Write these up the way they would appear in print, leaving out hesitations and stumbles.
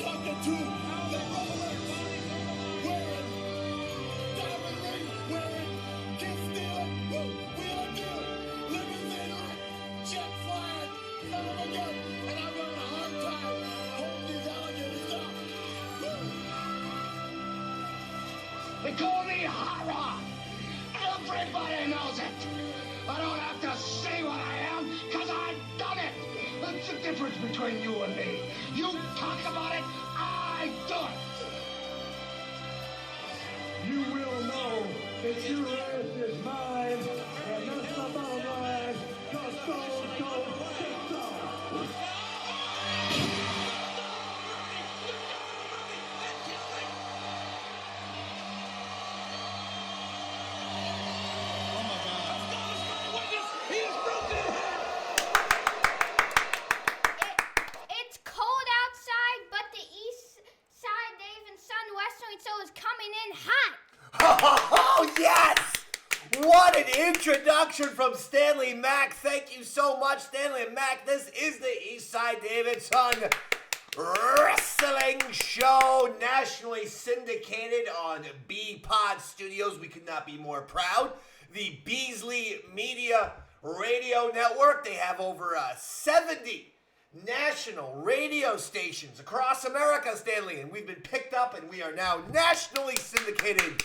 talking to the Rollers. Wearing diamond ring, wearing kiss stealing, wheeler deal, limousine like jet flying, son of a gun, and I'm having a hard time holding these alligators down. They call me Ahhhh. Everybody knows it. I don't have to say what I am, because I've done it. That's the difference between you and me. You talk about it, I do it. You will know that your ass is mine, and that's the bottom line. It's cold outside, but the east side, even sun westerly, so it's coming in hot. Oh, yes! What an introduction from Stanley Mac. Thank you so much, Stanley Mac. This is the Eastside Davidson Wrestling Show, nationally syndicated on B-Pod Studios. We could not be more proud. The Beasley Media Radio Network. They have over 70 national radio stations across America, Stanley, and we've been picked up and we are now nationally syndicated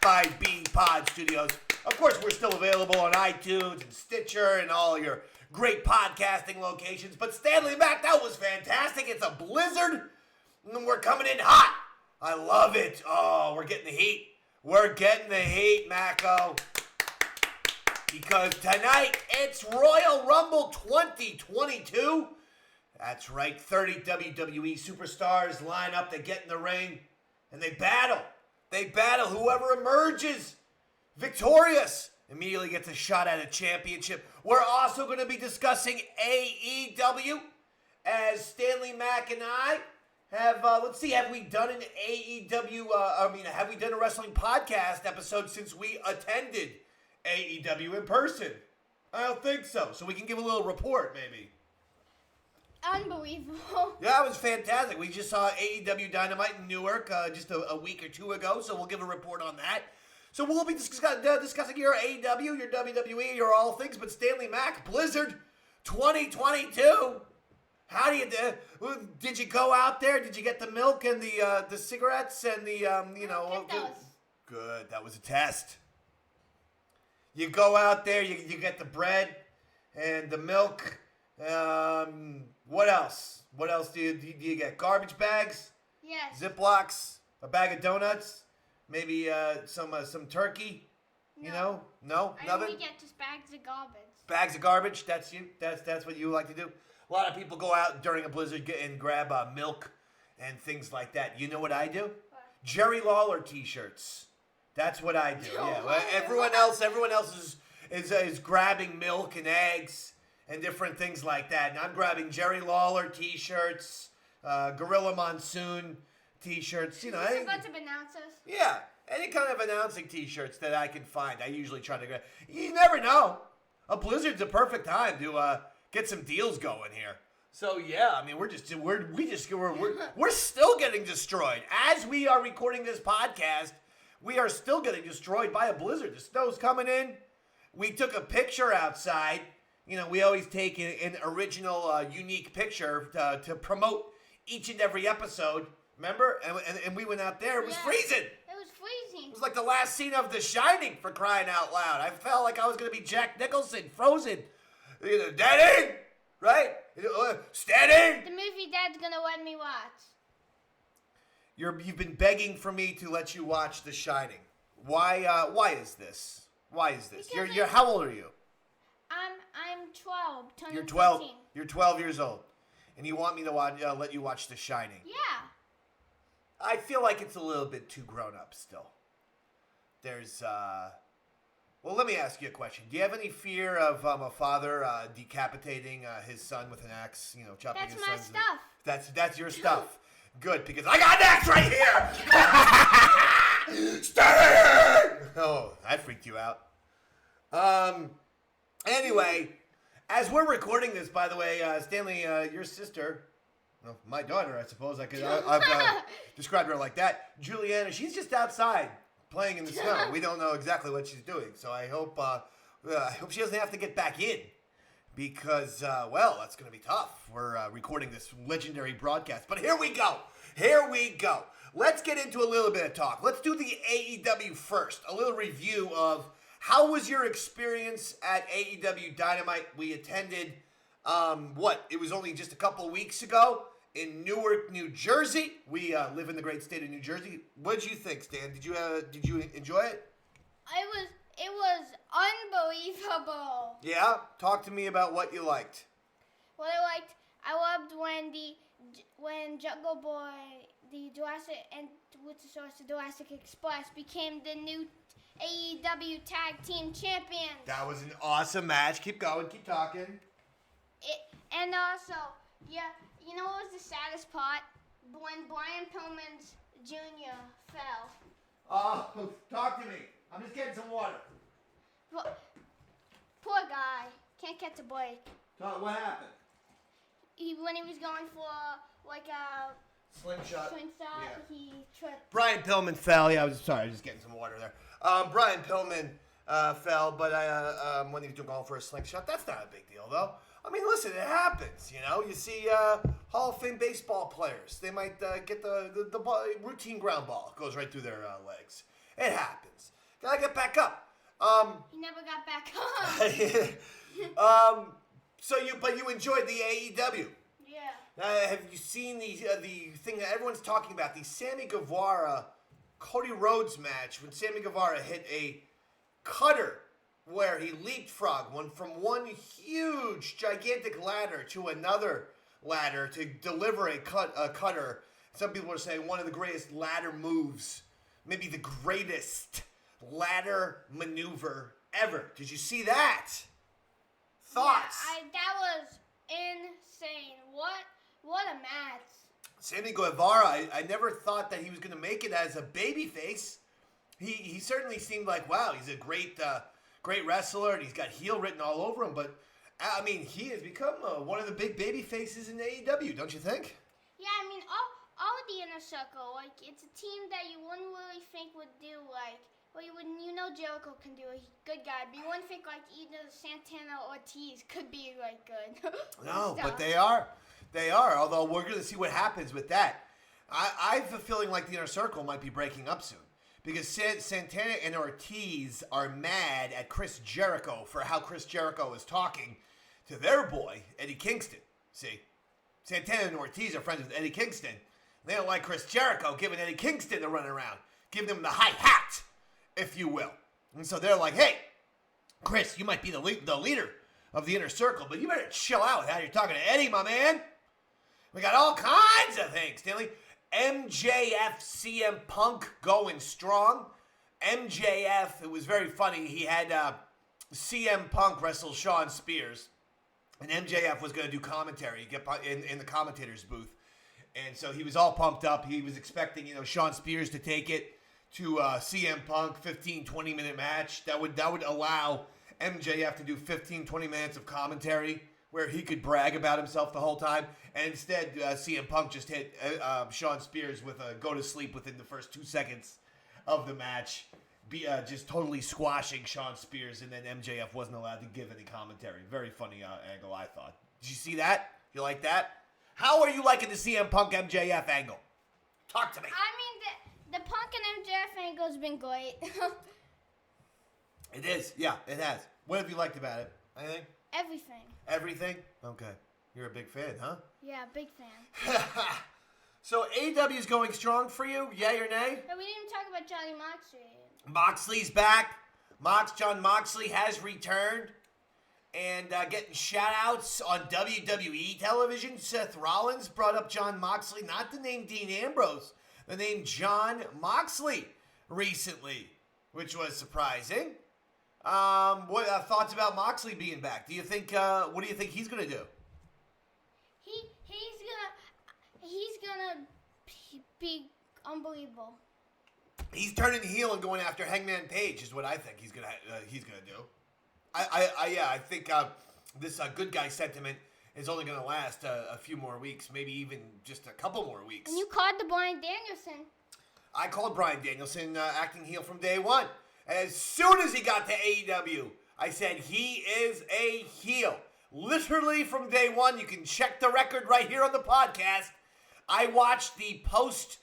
by B-Pod Studios. Of course, we're still available on iTunes and Stitcher and all your great podcasting locations. But Stanley Mac, that was fantastic. It's a blizzard, and we're coming in hot. I love it. Oh, we're getting the heat. We're getting the heat, Macco. Because tonight, it's Royal Rumble 2022. That's right, 30 WWE superstars line up, they get in the ring, and they battle. They battle. Whoever emerges victorious immediately gets a shot at a championship. We're also going to be discussing AEW, as Stanley Mac and I have, let's see, have we done an AEW, have we done a wrestling podcast episode since we attended AEW in person? I don't think so. So we can give a little report, maybe. Unbelievable. Yeah, it was fantastic. We just saw AEW Dynamite in Newark just a week or two ago, so we'll give a report on that. So we'll be discussing your AEW, your WWE, your all things, but Stanley Mac, Blizzard 2022. How do you do? Did you go out there? Did you get the milk and the cigarettes and the Good. That was a test. You go out there, you get the bread and the milk. What else? What else do you get? Garbage bags? Yes. Ziplocs? A bag of donuts? Maybe some turkey? No. You know? No? Nothing? We get just bags of garbage. Bags of garbage? That's you? That's what you like to do? A lot of people go out during a blizzard and grab milk and things like that. You know what I do? What? Jerry Lawler t-shirts. That's what I do. Yeah. Well, everyone else is grabbing milk and eggs and different things like that. And I'm grabbing Jerry Lawler t-shirts, Gorilla Monsoon t-shirts. You know, a bunch of announcers. Yeah, any kind of announcing t-shirts that I can find. I usually try to grab. You never know. A blizzard's a perfect time to get some deals going here. So yeah, I mean we're still getting destroyed as we are recording this podcast. We are still getting destroyed by a blizzard. The snow's coming in. We took a picture outside. You know, we always take an original, unique picture to promote each and every episode. Remember? And we went out there. It was freezing. It was freezing. It was like the last scene of The Shining, for crying out loud. I felt like I was going to be Jack Nicholson, frozen. Daddy! Right? Standing! The movie Dad's going to let me watch. You've been begging for me to let you watch The Shining. Why is this? Why is this? You're how old are you? I'm 12. You're 12. 15. You're 12 years old, and you want me to let you watch The Shining? Yeah. I feel like it's a little bit too grown up still. There's well, let me ask you a question. Do you have any fear of a father decapitating his son with an axe? You know, chopping his son's... That's my stuff. That's your stuff. Good, because I got an axe right here. Stay! Oh, that freaked you out. Anyway, as we're recording this, by the way, Stanley, your sister Well, my daughter, I suppose I've described her like that. Juliana, she's just outside playing in the snow. We don't know exactly what she's doing, so I hope she doesn't have to get back in because, well, that's going to be tough. We're recording this legendary broadcast, but here we go. Here we go. Let's get into a little bit of talk. Let's do the AEW first. A little review of how was your experience at AEW Dynamite. We attended, it was only just a couple of weeks ago in Newark, New Jersey. We live in the great state of New Jersey. What did you think, Stan? Did you enjoy it? It was unbelievable. Yeah? Talk to me about what you liked. What I loved when Jungle Boy, the Jurassic and Luchasaurus, the Jurassic Express became the new AEW Tag Team Champions. That was an awesome match. Keep going. Keep talking. And also, yeah, you know what was the saddest part? When Brian Pillman Jr. fell. Oh, talk to me. I'm just getting some water. Poor guy. Can't catch a break. What happened? When he was going for like a slingshot, yeah. He tripped. Brian Pillman fell. Yeah, I was just getting some water there. Brian Pillman fell, but when he was going for a slingshot, that's not a big deal, though. I mean, listen, it happens, you know. You see Hall of Fame baseball players. They might get the ball, routine ground ball. It goes right through their legs. It happens. Gotta get back up. He never got back up. But you enjoyed the AEW. Yeah. Have you seen the thing that everyone's talking about, the Sammy Guevara, Cody Rhodes match, when Sammy Guevara hit a cutter where he leapfrogged from one huge, gigantic ladder to another ladder to deliver a cutter. Some people are saying one of the greatest ladder moves, maybe the greatest ladder maneuver ever. Did you see that? Thoughts? Yeah, that was insane. What a match. Sammy Guevara, I never thought that he was going to make it as a babyface. He certainly seemed like, wow, he's a great wrestler, and he's got heel written all over him. But, I mean, he has become one of the big baby faces in AEW, don't you think? Yeah, I mean, all of the Inner Circle, like, it's a team that you wouldn't really think would do, like, well, you know Jericho can do a good guy, but you wouldn't think, like, either Santana or Ortiz could be, like, good. No, but they are. They are, although we're going to see what happens with that. I have a feeling like the Inner Circle might be breaking up soon. Because Santana and Ortiz are mad at Chris Jericho for how Chris Jericho is talking to their boy, Eddie Kingston. See? Santana and Ortiz are friends with Eddie Kingston. They don't like Chris Jericho giving Eddie Kingston the run around. Giving him the high hat, if you will. And so they're like, hey, Chris, you might be the leader of the Inner Circle, but you better chill out with how you're talking to Eddie, my man. We got all kinds of things, Stanley. MJF CM Punk going strong. MJF, it was very funny. He had CM Punk wrestle Shawn Spears, and MJF was going to do commentary, get in the commentator's booth. And so he was all pumped up. He was expecting, Shawn Spears to take it to CM Punk, 15, 20-minute match. That would allow MJF to do 15, 20 minutes of commentary where he could brag about himself the whole time. And instead, CM Punk just hit Shawn Spears with a go-to-sleep within the first 2 seconds of the match, just totally squashing Shawn Spears, and then MJF wasn't allowed to give any commentary. Very funny angle, I thought. Did you see that? You like that? How are you liking the CM Punk MJF angle? Talk to me. I mean, the Punk and MJF angle's been great. It is. Yeah, it has. What have you liked about it? Anything? Everything. Everything? Okay. You're a big fan, huh? Yeah, big fan. So AEW is going strong for you? Yay or nay? But we didn't talk about Johnny Moxley. Moxley's back. John Moxley has returned. And getting shout-outs on WWE television. Seth Rollins brought up John Moxley, not the name Dean Ambrose, the name John Moxley recently, which was surprising. What thoughts about Moxley being back? Do you think? What do you think he's gonna do? He's gonna be unbelievable. He's turning heel and going after Hangman Page is what I think he's gonna do. I think this good guy sentiment is only going to last a few more weeks, maybe even just a couple more weeks. And you called the Bryan Danielson. I called Bryan Danielson acting heel from day one. As soon as he got to AEW, I said he is a heel. Literally from day one. You can check the record right here on the podcast. I watched the post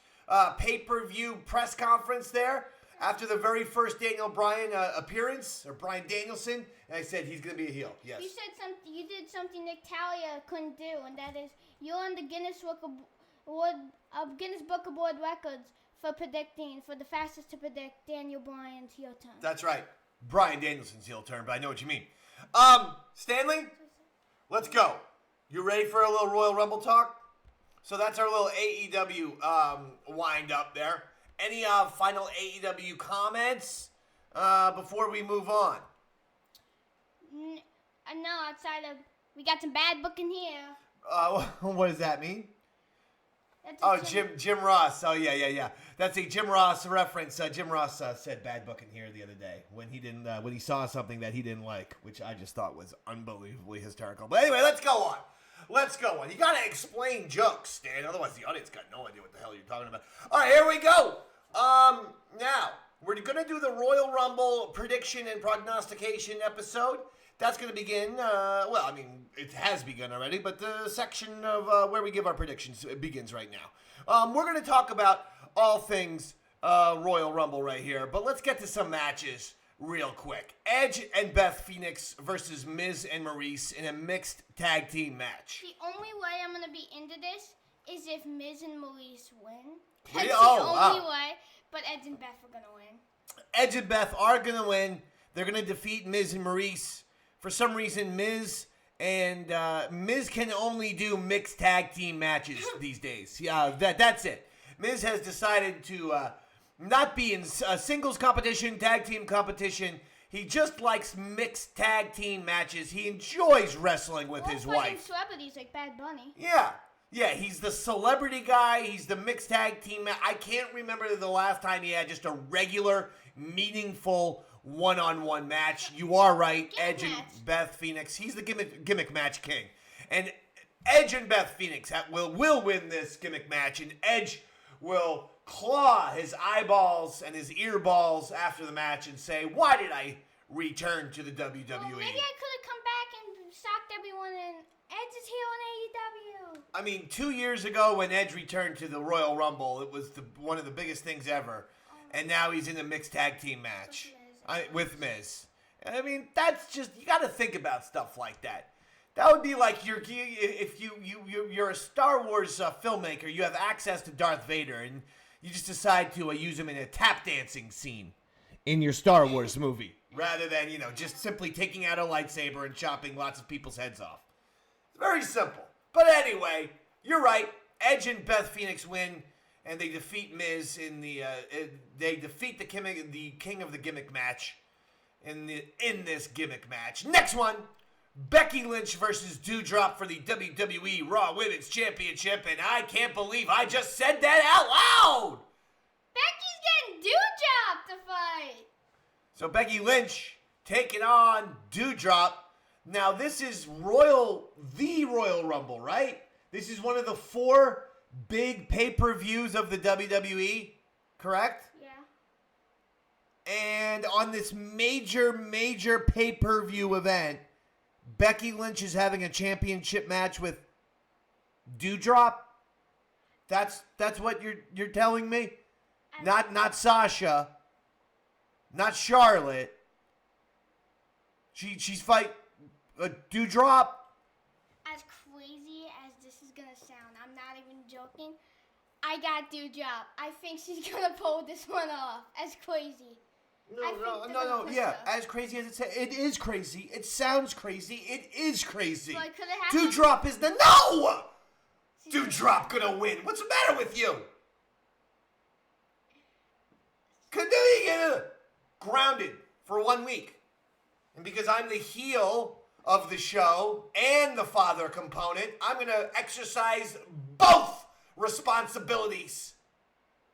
pay-per-view press conference there after the very first Daniel Bryan appearance, or Bryan Danielson, and I said he's going to be a heel. Yes. You said something. You did something Nick Talia couldn't do, and that is you're on the Guinness Book of World Records for the fastest to predict Daniel Bryan's heel turn. That's right. Bryan Danielson's heel turn, but I know what you mean. Stanley, let's go. You ready for a little Royal Rumble talk? So that's our little AEW wind up there. Any final AEW comments before we move on? No, outside of we got some bad booking here. What does that mean? That's Jim Ross. Oh, yeah. That's a Jim Ross reference. Jim Ross said bad booking here the other day when he didn't when he saw something that he didn't like, which I just thought was unbelievably hysterical. But anyway, let's go on. You got to explain jokes, Stan. Otherwise, the audience got no idea what the hell you're talking about. All right, here we go. Now, we're going to do the Royal Rumble prediction and prognostication episode. That's going to begin, it has begun already, but the section of where we give our predictions begins right now. We're going to talk about all things Royal Rumble right here, but let's get to some matches real quick. Edge and Beth Phoenix versus Miz and Maurice in a mixed tag team match. The only way I'm going to be into this is if Miz and Maurice win. Really? That's the only way, but Edge and Beth are going to win. Edge and Beth are going to win. They're going to defeat Miz and Maurice. For some reason, Miz can only do mixed tag team matches these days. Yeah, that's it. Miz has decided to not be in a singles competition, tag team competition. He just likes mixed tag team matches. He enjoys wrestling with his wife. Celebrities like Bad Bunny. Yeah, he's the celebrity guy. He's the mixed tag team. I can't remember the last time he had just a regular, meaningful one-on-one match. You are right. Edge and Beth Phoenix. He's the gimmick match king. And Edge and Beth Phoenix will win this gimmick match, and Edge will claw his eyeballs and his earballs after the match and say, why did I return to the WWE? Well, maybe I could have come back and shocked everyone, and Edge is here on AEW. I mean, 2 years ago when Edge returned to the Royal Rumble, it was one of the biggest things ever. And now he's in a mixed tag team match with Miz. I mean, that's just, you got to think about stuff like that. That would be like if you're a Star Wars filmmaker, you have access to Darth Vader, and you just decide to use him in a tap dancing scene in your Star Wars movie, rather than, just simply taking out a lightsaber and chopping lots of people's heads off. It's very simple. But anyway, you're right. Edge and Beth Phoenix win, and they defeat Miz in they defeat the king of the gimmick match in this gimmick match. Next one, Becky Lynch versus Doudrop for the WWE Raw Women's Championship, and I can't believe I just said that out loud. Becky's getting Doudrop to fight. So Becky Lynch taking on Doudrop. Now this is the Royal Rumble, right? This is one of the 4 big pay-per-views of the WWE, correct? Yeah. And on this major pay-per-view event, Becky Lynch is having a championship match with Doudrop. That's what you're telling me? Not Sasha. Not Charlotte. She's fight Doudrop. As crazy as this is gonna sound, I'm not even joking. I got Doudrop. I think she's gonna pull this one off. As crazy. No. Yeah, as crazy as it is crazy. It sounds crazy. It is crazy. So could it happen? Doudrop is no. Doudrop gonna win. What's the matter with you? Could they get grounded for 1 week? And because I'm the heel of the show and the father component, I'm gonna exercise both responsibilities.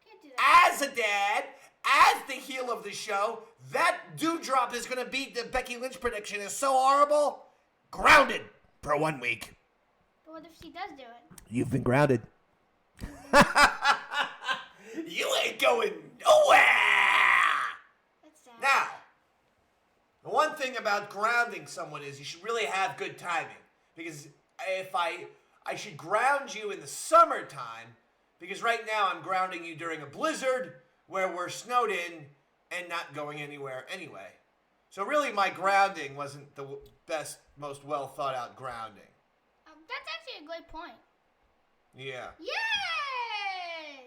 Can't do that. As a dad, as the heel of the show, that Doudrop is going to beat the Becky Lynch prediction is so horrible. Grounded for 1 week. What if she does do it? You've been grounded. You ain't going nowhere. That's sad. Now, the one thing about grounding someone is you should really have good timing. Because if I should ground you in the summertime, because right now I'm grounding you during a blizzard where we're snowed in and not going anywhere anyway. So really my grounding wasn't the best, most well thought out grounding. That's actually a great point. Yeah. Yay!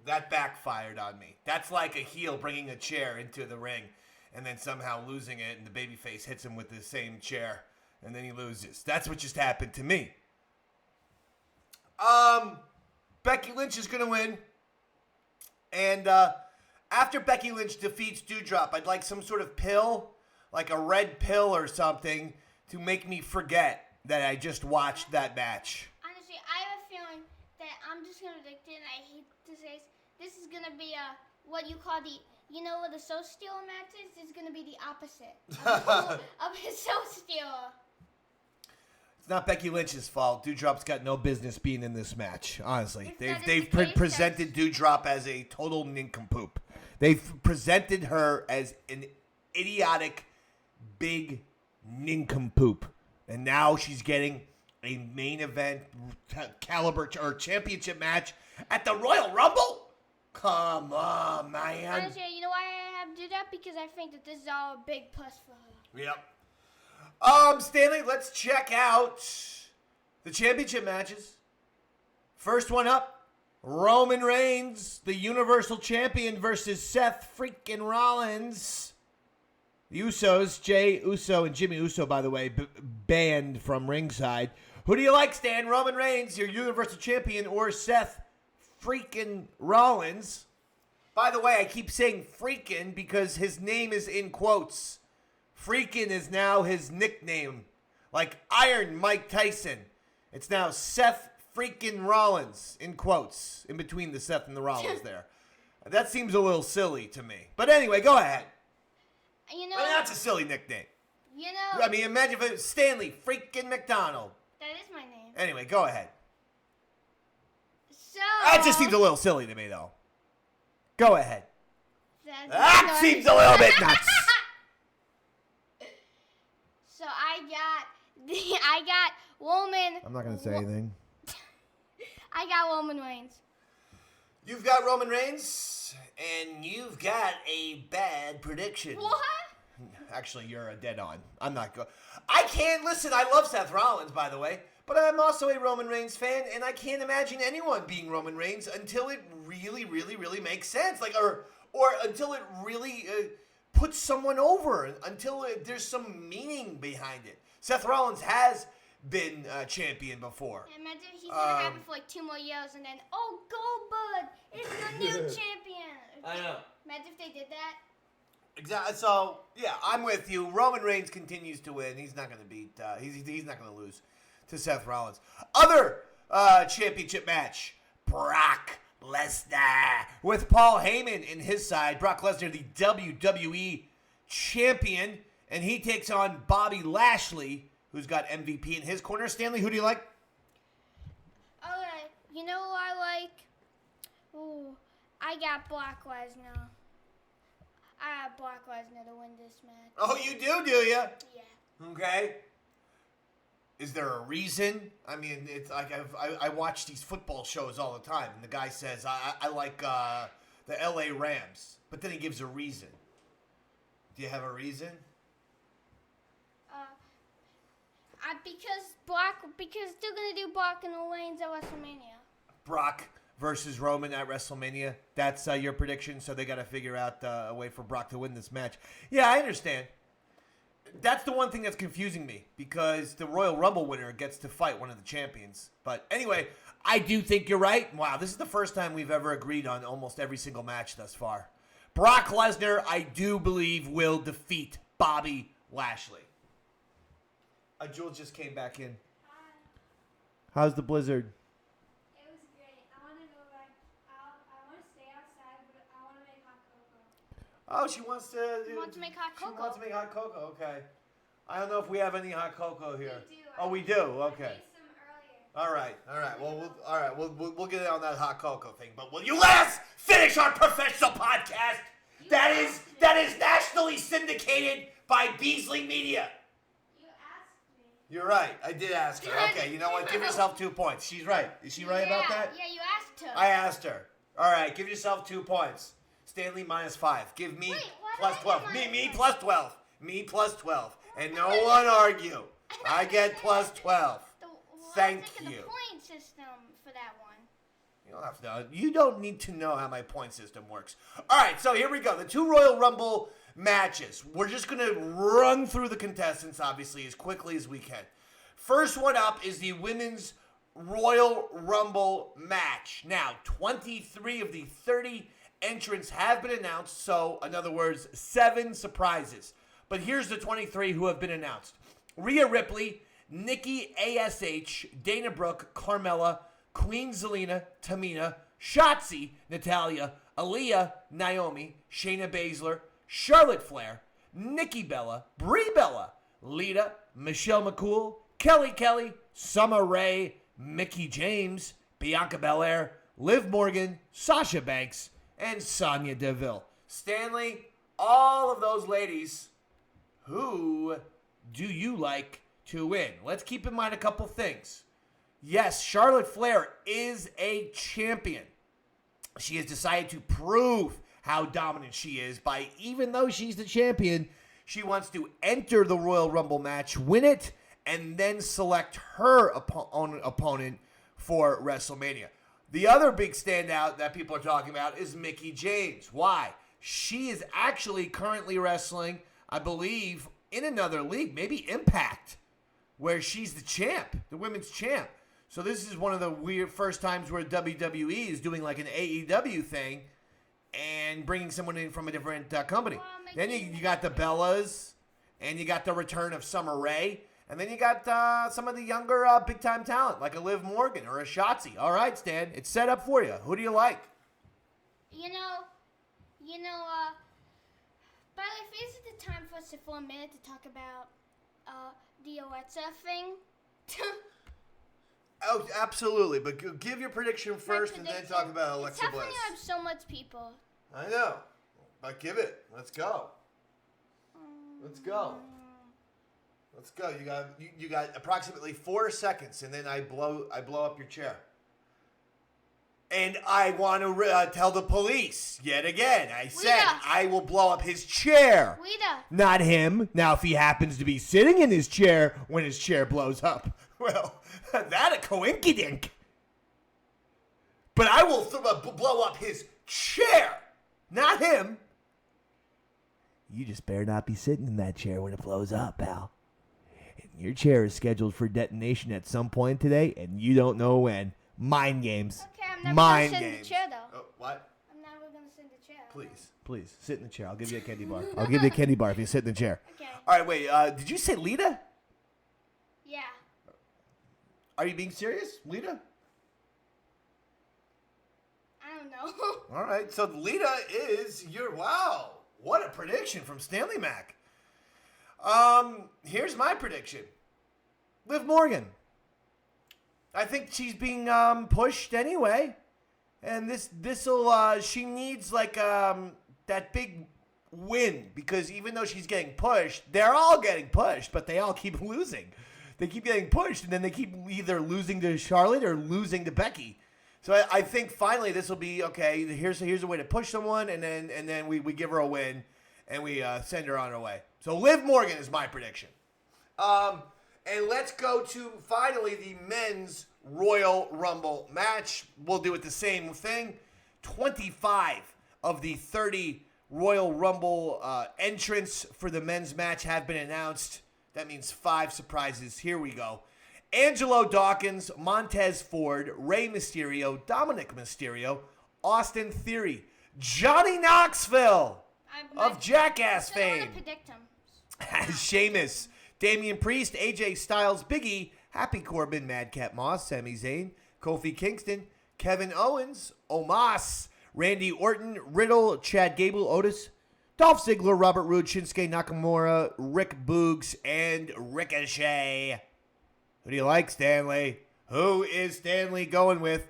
That backfired on me. That's like a heel bringing a chair into the ring and then somehow losing it, and the babyface hits him with the same chair, and then he loses. That's what just happened to me. Becky Lynch is going to win. And after Becky Lynch defeats Doudrop, I'd like some sort of pill, like a red pill or something, to make me forget that I just watched that match. Honestly, I have a feeling that I'm just going to predict it, and I hate to say this is going to be what you call the, you know what a Soul Stealer match is? This is going to be the opposite of a Soul Stealer. It's not Becky Lynch's fault. Doudrop's got no business being in this match, honestly. If that is They've the case, presented Doudrop as a total nincompoop. They've presented her as an idiotic, big nincompoop. And now she's getting a main event caliber or championship match at the Royal Rumble? Come on, man. Honestly, you know why I have to do that? Because I think that this is all a big plus for her. Yep. Stanley, let's check out the championship matches. First one up, Roman Reigns, the Universal Champion, versus Seth freaking Rollins. The Usos, Jey Uso and Jimmy Uso, by the way, banned from ringside. Who do you like, Stan? Roman Reigns, your Universal Champion, or Seth freaking Rollins? By the way, I keep saying freaking because his name is in quotes. Freaking is now his nickname. Like Iron Mike Tyson. It's now Seth freaking Rollins, in quotes, in between the Seth and the Rollins there. That seems a little silly to me. But anyway, go ahead. You know, I mean, that's a silly nickname. you know, I mean, imagine if it was Stanley freaking McDonald. that is my name. Anyway, go ahead. So That just seems a little silly to me, though. Go ahead. that's That not- seems a little bit nuts. So I got Roman. I'm not going to say anything. I got Roman Reigns. You've got Roman Reigns, and you've got a bad prediction. What? Actually, you're a dead on. I'm not going. I can't listen. I love Seth Rollins, by the way, but I'm also a Roman Reigns fan, and I can't imagine anyone being Roman Reigns until it really, really, really makes sense. Like, or until it really puts someone over, until there's some meaning behind it. Seth Rollins has been champion before. Imagine he's gonna have it for like 2 more years, and then Goldberg is the new champion. I know. Imagine if they did that. Exactly. So yeah, I'm with you. Roman Reigns continues to win. He's not going to beat. He's not going to lose to Seth Rollins. Other championship match: Brock Lesnar with Paul Heyman in his side. Brock Lesnar, the WWE champion, and he takes on Bobby Lashley, who's got MVP in his corner. Stanley, who do you like? Okay, you know who I like? Ooh, I got Brock Lesnar. I got Brock Lesnar to win this match. Oh, you do you? Yeah. Okay. Is there a reason? I mean, it's like I watch these football shows all the time, and the guy says, I like the LA Rams, but then he gives a reason. Do you have a reason? Because they're gonna do Brock and the Reigns at WrestleMania. Brock versus Roman at WrestleMania. That's your prediction, so they got to figure out a way for Brock to win this match. Yeah, I understand. That's the one thing that's confusing me, because the Royal Rumble winner gets to fight one of the champions. But anyway, I do think you're right. Wow, this is the first time we've ever agreed on almost every single match thus far. Brock Lesnar, I do believe, will defeat Bobby Lashley. Jules just came back in. How's the blizzard? It was great. I want to go back. I want to stay outside, but I want to make hot cocoa. Oh, she wants to... You want to make hot cocoa? She wants to make hot cocoa, okay. I don't know if we have any hot cocoa here. We do. Oh, we do? Okay. I made some earlier. All right. Well, we'll get on that hot cocoa thing. But will you let us finish our professional podcast? That is nationally syndicated by Beasley Media. You asked me. You're right. I did ask her. Okay, you know what? Give yourself 2 points. She's right. Is she right about that? Yeah, you asked her. I asked her. All right, give yourself 2 points. Stanley -5. Give me plus 12. Me plus 12. Me plus 12. And no one argue. I get plus 12. Thank you. The point system for that one. You don't have to know. You don't need to know how my point system works. All right, so here we go. The 2 Royal Rumble matches. We're just going to run through the contestants, obviously, as quickly as we can. First one up is the Women's Royal Rumble match. Now, 23 of the 30 entrants have been announced, so in other words, 7 surprises. But here's the 23 who have been announced. Rhea Ripley, Nikki ASH, Dana Brooke, Carmella, Queen Zelina, Tamina, Shotzi, Natalya, Aaliyah, Naomi, Shayna Baszler, Charlotte Flair, Nikki Bella, Brie Bella, Lita, Michelle McCool, Kelly, Summer Rae, Mickie James, Bianca Belair, Liv Morgan, Sasha Banks, and Sonya Deville. Stanley, all of those ladies, who do you like to win? Let's keep in mind a couple things. Yes, Charlotte Flair is a champion. She has decided to prove how dominant she is by, even though she's the champion, she wants to enter the Royal Rumble match, win it, and then select her opponent for WrestleMania. The other big standout that people are talking about is Mickie James. Why? She is actually currently wrestling, I believe, in another league, maybe Impact, where she's the champ, the women's champ. So this is one of the weird first times where WWE is doing like an AEW thing and bringing someone in from a different company. Well, Then you got the Bellas, and you got the return of Summer Rae, and then you got some of the younger big-time talent, like a Liv Morgan or a Shotzi. All right, Stan, it's set up for you. Who do you like? But if is it the time for us for a minute to talk about the Alexa thing? Oh, absolutely. But give your prediction first and then talk about Alexa It's Bliss. definitely have so much people. I know. But give it. Let's go. Let's go. Let's go. You got approximately 4 seconds, and then I blow up your chair. And I want to tell the police yet again. I said I will blow up his chair. Rita. Not him. Now, if he happens to be sitting in his chair when his chair blows up, well, that a coinkydink. But I will blow up his chair, not him. You just better not be sitting in that chair when it blows up, pal. And your chair is scheduled for detonation at some point today, and you don't know when. Mind games. Okay, I'm never Mind going to sit in games. the chair, though. Oh, what? I'm never going to sit in the chair. Please, sit in the chair. I'll give you a candy bar. I'll give you a candy bar if you sit in the chair. Okay. All right, wait. Did you say Lita? Yeah. Are you being serious, Lita? I don't know. All right, so Lita is your wow. What a prediction from Stanley Mac. Here's my prediction. Liv Morgan. I think she's being pushed anyway, and this'll she needs like that big win, because even though she's getting pushed, they're all getting pushed, but they all keep losing. They keep getting pushed, and then they keep either losing to Charlotte or losing to Becky. So I think finally this will be okay. Here's a way to push someone, and then we give her a win, and we send her on her way. So Liv Morgan is my prediction. And let's go to finally the men's Royal Rumble match. We'll do it the same thing. 25 of the 30 Royal Rumble entrants for the men's match have been announced. That means 5 surprises. Here we go. Angelo Dawkins, Montez Ford, Rey Mysterio, Dominic Mysterio, Austin Theory, Johnny Knoxville of Jackass fame. I want to predict him. Sheamus, Damian Priest, AJ Styles, Big E, Happy Corbin, Madcap Moss, Sami Zayn, Kofi Kingston, Kevin Owens, Omos, Randy Orton, Riddle, Chad Gable, Otis, Dolph Ziggler, Robert Roode, Shinsuke Nakamura, Rick Boogs, and Ricochet. Who do you like, Stanley? Who is Stanley going with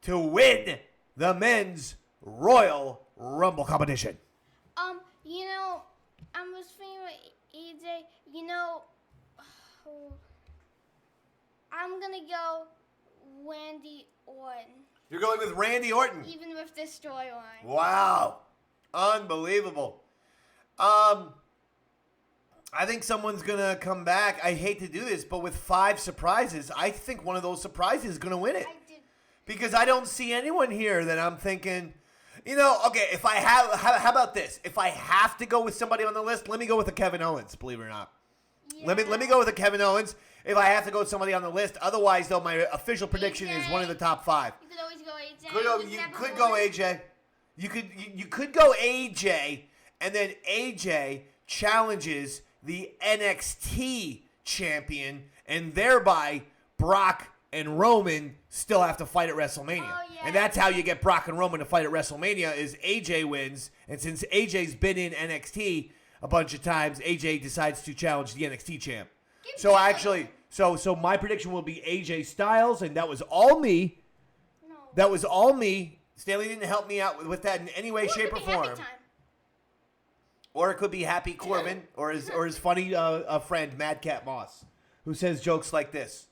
to win the men's Royal Rumble competition? You know, I was thinking with AJ, you know, I'm gonna go Randy Orton. You're going with Randy Orton. Even with this storyline. Wow. Unbelievable. I think someone's going to come back. I hate to do this, but with 5 surprises, I think one of those surprises is going to win it. I did. Because I don't see anyone here that I'm thinking, you know, okay, if I have, how about this? If I have to go with somebody on the list, let me go with a Kevin Owens, believe it or not. Yeah. Let me go with a Kevin Owens if I have to go with somebody on the list. Otherwise, though, my official prediction is one of the top 5. You could always go AJ. You could go AJ. You could go AJ, and then AJ challenges the NXT champion, and thereby Brock and Roman still have to fight at WrestleMania. Oh, yeah. And that's how you get Brock and Roman to fight at WrestleMania is AJ wins, and since AJ's been in NXT a bunch of times, AJ decides to challenge the NXT champ. So actually, so my prediction will be AJ Styles, and that was all me. No. That was all me. Stanley didn't help me out with that in any way, shape, or Happy form. Time. Or it could be Happy Corbin, or his funny friend Madcap Moss, who says jokes like this: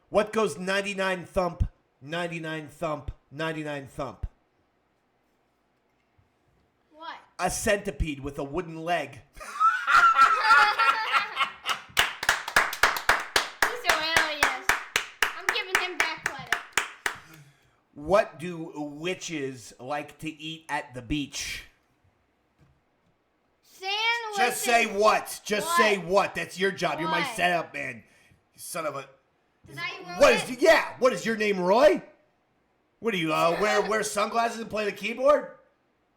"What goes 99 thump, 99 thump, 99 thump? What? A centipede with a wooden leg." He's hilarious. I'm giving him back credit. What do witches like to eat at the beach? Sandwiches. Just say what. Just What? say what. That's your job. You're my What? setup man. You son of a. Did I ruin What it? is? Yeah. What is your name, Roy? What do you wear sunglasses and play the keyboard?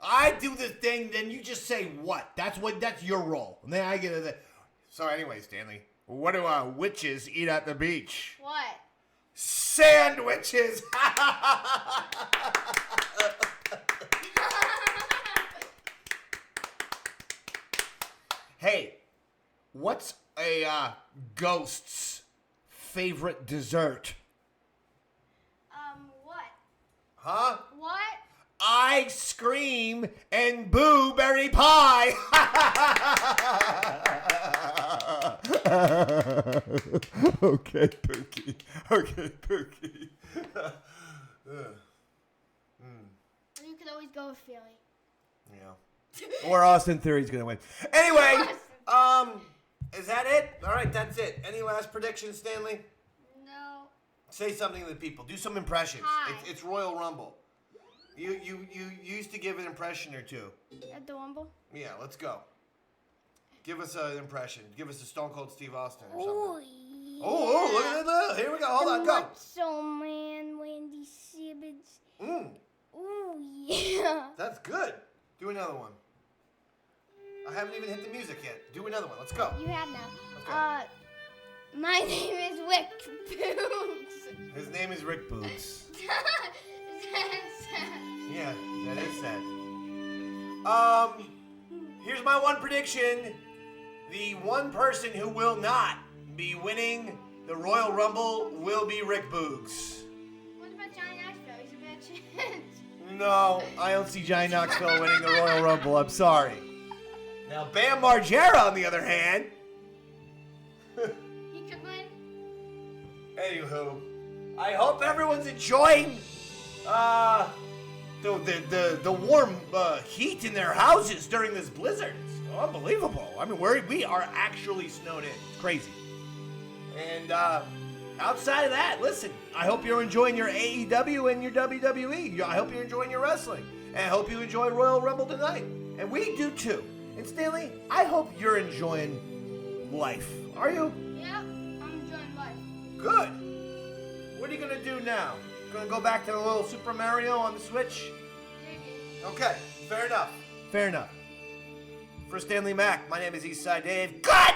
I do the thing, then you just say what. That's your role. And then I get it. So anyway, Stanley, what do witches eat at the beach? What? Sandwiches. Hey, what's a ghost's favorite dessert? What? Huh? What? Ice cream and blueberry pie. Okay, Pookie. Okay, Pookie. You could always go with Philly. Yeah. Or Austin Theory's gonna win. Anyway, is that it? All right, that's it. Any last predictions, Stanley? No. Say something to the people. Do some impressions. Hi. It's Royal Rumble. You used to give an impression or two. At the Rumble? Yeah, let's go. Give us an impression. Give us a Stone Cold Steve Austin or Oh, something. yeah. Oh, look at that. Here we go. Hold on, go. Macho Man, Randy Savage. Mm, Oh, yeah. that's good. Do another one. I haven't even hit the music yet. Do another one. Let's go. You have now. Okay. My name is Rick Boots. His name is Rick Boots. Yeah, that is sad. Here's my one prediction. The one person who will not be winning the Royal Rumble will be Rick Boogs. What about Johnny Knoxville? He's a bad chance. No, I don't see Johnny Knoxville winning the Royal Rumble. I'm sorry. Now, Bam Margera, on the other hand. He could win. Anywho, I hope everyone's enjoying the warm heat in their houses during this blizzard. It's unbelievable. I mean, we are actually snowed in. It's crazy. And outside of that, listen, I hope you're enjoying your AEW and your WWE. I hope you're enjoying your wrestling. And I hope you enjoy Royal Rumble tonight. And we do too. And Stanley, I hope you're enjoying life. Are you? Yeah, I'm enjoying life. Good. What are you going to do now? Going to go back to the little Super Mario on the Switch? Maybe. Okay, fair enough. Fair enough. For Stanley Mac, my name is Eastside Dave. Good